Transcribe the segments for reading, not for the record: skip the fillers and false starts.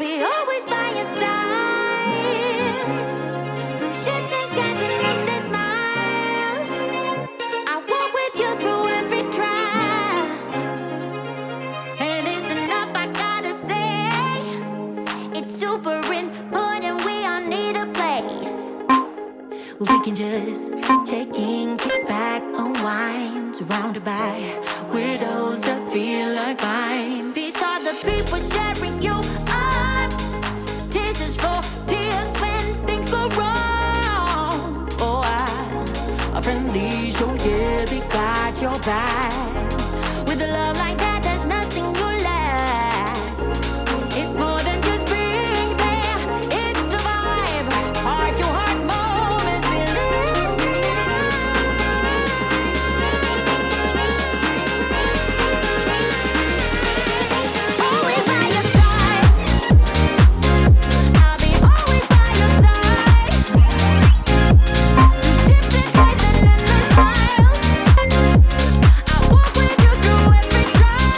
be always by your side. Through shifting skies and endless miles, I walk with you through every trial. And it's enough, I gotta say. It's super important, we all need a place. We can just check in, kick back, unwind, surrounded by widows that feel like mine. These are the people sharing you up. Tears for tears when things go wrong. Oh, a friendly show, yeah, they got your back. With a love like that, there's nothing you lack. It's more than just being there, it's a vibe. Heart to heart moments, feeling always by your side. I'll be always by your side. Through shifting skies and endless miles, I walk with you through every trial.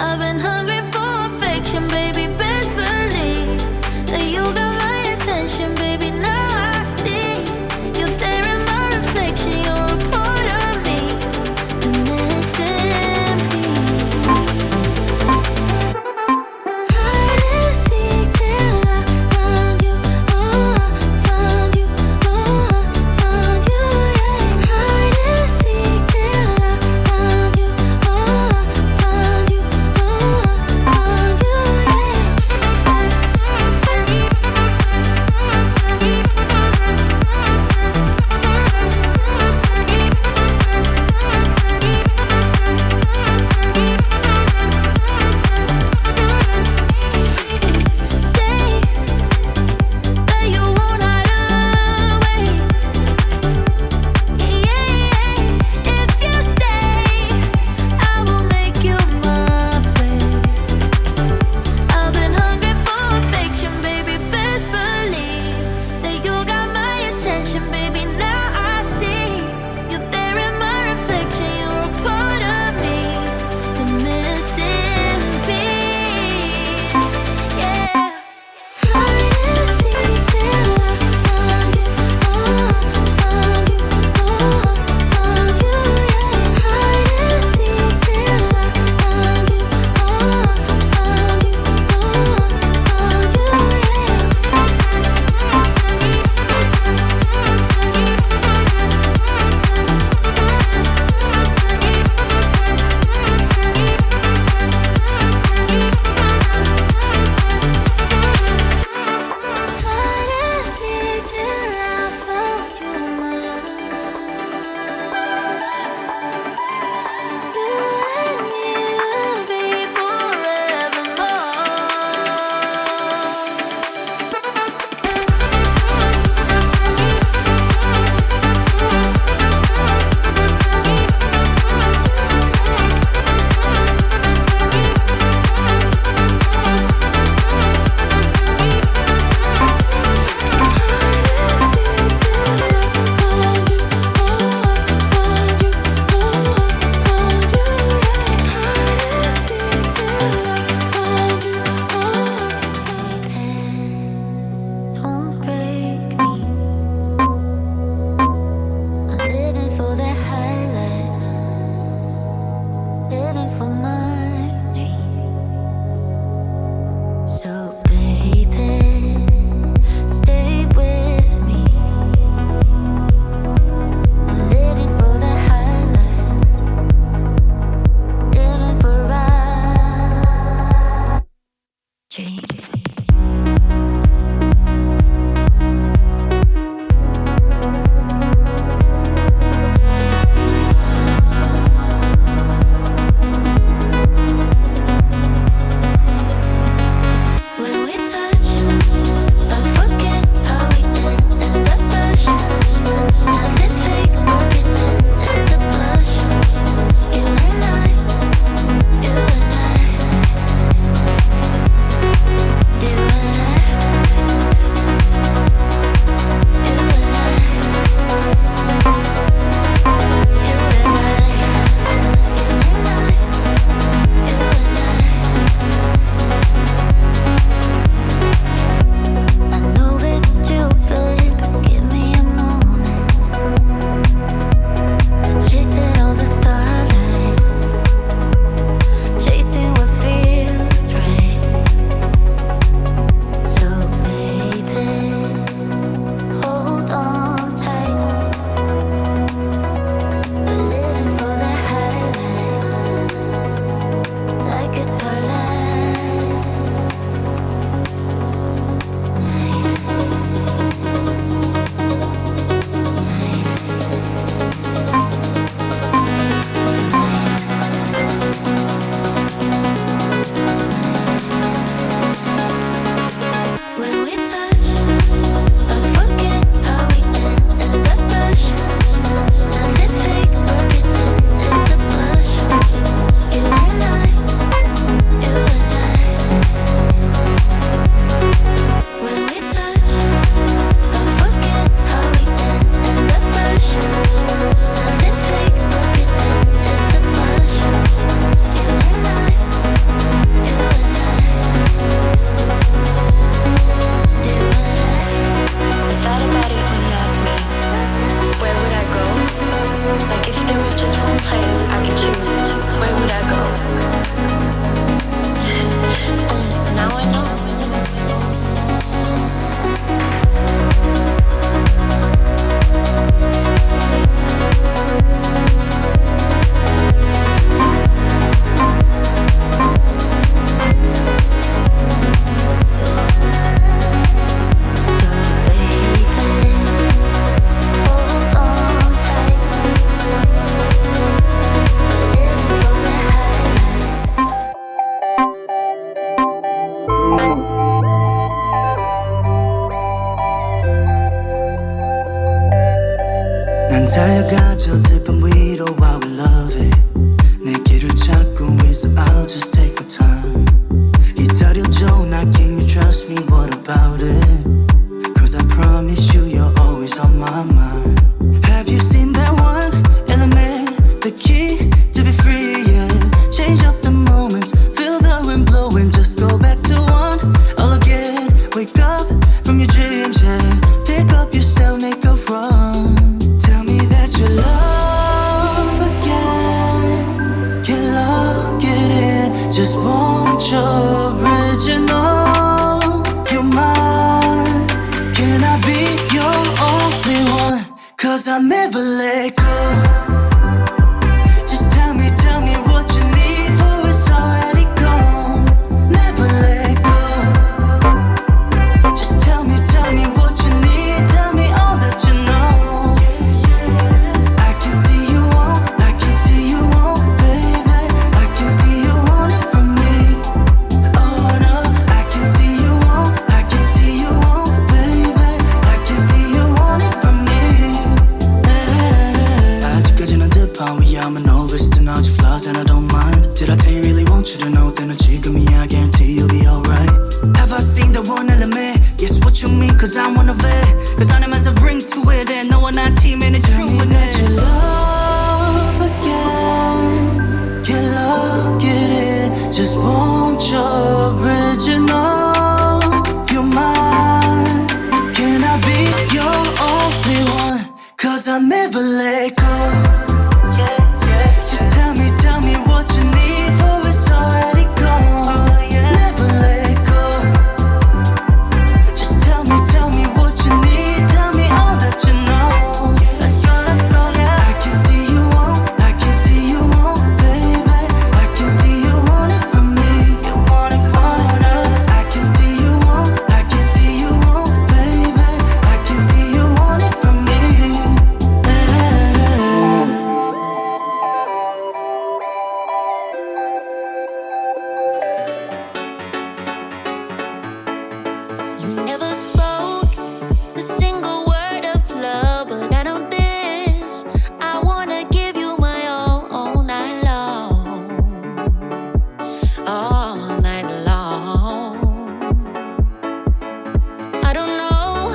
I've been hungry for affection, baby, best believe that you got my attention, baby, now I see you're there in my reflection, you're a part of me, and it's in peace. Hide and seek till I found you, oh, I found you, oh, I found you, yeah. Hide and seek till I found you, oh, I found you, oh, I key to be free, yeah. Change up the moments, feel the wind blowing. Just go back to one, all again. Wake up from your dreams, yeah. Pick up yourself, make a run. Tell me that you love again. Can't lock it in, just want your original. You're mine, can I be your only one? 'Cause I'll never let go. Just tell me what you need, for it's already gone. Never let go. Just tell me what you need, tell me all that you know. I can see you want, baby. I can see you want it from me. Oh no, I can see you want, baby. I can see you want it from me. 아직까지는 듯한 위험은 novice to all your flaws and I don't mind. Did I tell you really want you to know? 때는 지금이야, guarantee you'll be alright. Have I seen the one element? Yes, what you mean, 'cause I'm one of it. 'Cause I'm as a ring to it, and no one on team, and it's true. Tell me that you love again. Can't lock it in, just want your original. You're mine, can I be your only one? 'Cause I'll never let go. Just tell me what you need, for it's already gone. Never let go. Just tell me what you need, tell me all that you know. I can see you want, baby. I can see you want it from me. Oh no, I can see you want, baby. I can see you want it from me. You never spoke a single word of love, but I know this. I wanna give you my all night long. All night long. I don't know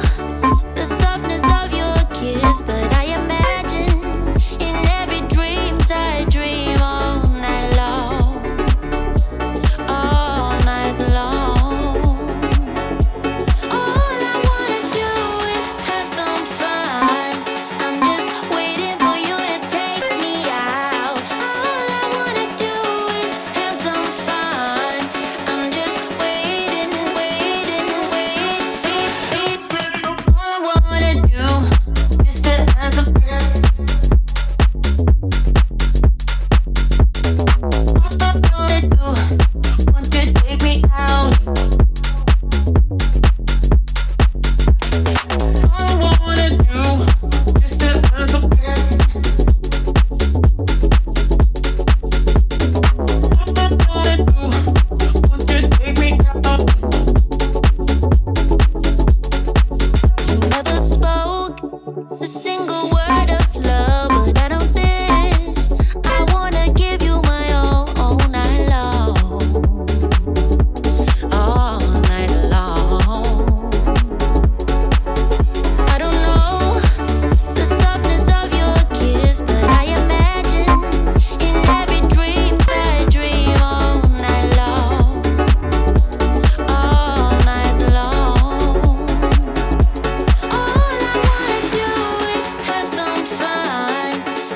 the softness of your kiss, but I imagine in every dream I dream all night long. All night long. All I wanna do is have some fun. I'm just waiting for you to take me out. All I wanna do is have some fun. I'm just waiting. All I wanna do is to have some fun. All I wanna do, want you to take me out. All I wanna do is to have some fun. All I wanna do, want you to take me out. You never spoke a single word of love, but I know this. I wanna give you my all night long. All night long. I don't know the softness of your kiss, but I imagine in every dream I dream all night long. All night long. All I wanna do is have some fun.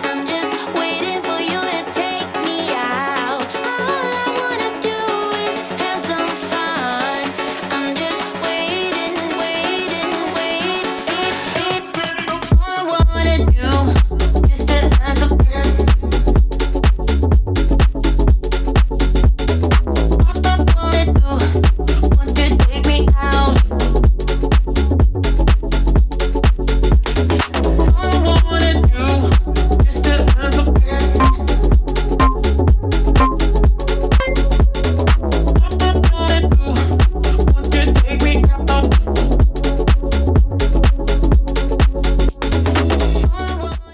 I'm just waiting for you to take me out. All I wanna do is have some fun. I'm just waiting. All I wanna do is to have some fun. All I wanna do, want you to take me out. All I wanna do is to have some fun. All I wanna do, want you to take me out. All I wanna